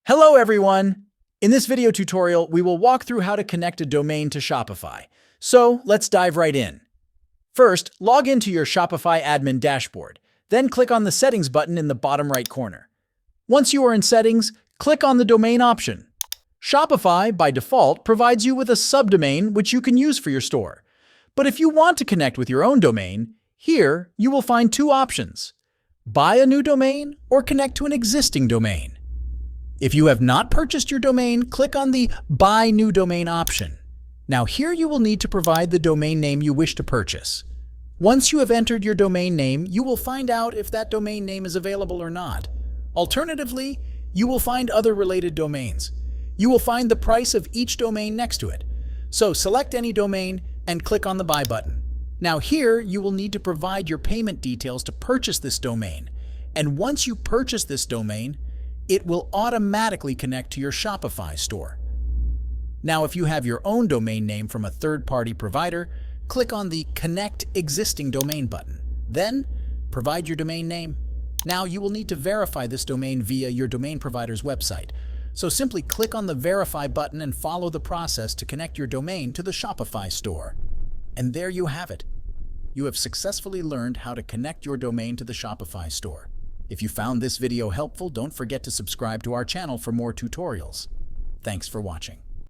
Hello everyone! In this video tutorial, we will walk through how to connect a domain to Shopify. So let's dive right in. First, log into your Shopify admin dashboard. Then click on the Settings button in the bottom right corner. Once you are in Settings, click on the Domain option. Shopify, by default, provides you with a subdomain which you can use for your store. But if you want to connect with your own domain, here you will find two options: buy a new domain or connect to an existing domain. If you have not purchased your domain, click on the Buy New Domain option. Now here you will need to provide the domain name you wish to purchase. Once you have entered your domain name, you will find out if that domain name is available or not. Alternatively, you will find other related domains. You will find the price of each domain next to it. So select any domain and click on the Buy button. Now here you will need to provide your payment details to purchase this domain. And once you purchase this domain, it will automatically connect to your Shopify store. Now, if you have your own domain name from a third-party provider, click on the Connect Existing Domain button. Then, provide your domain name. Now, you will need to verify this domain via your domain provider's website. So simply click on the Verify button and follow the process to connect your domain to the Shopify store. And there you have it. You have successfully learned how to connect your domain to the Shopify store. If you found this video helpful, don't forget to subscribe to our channel for more tutorials. Thanks for watching.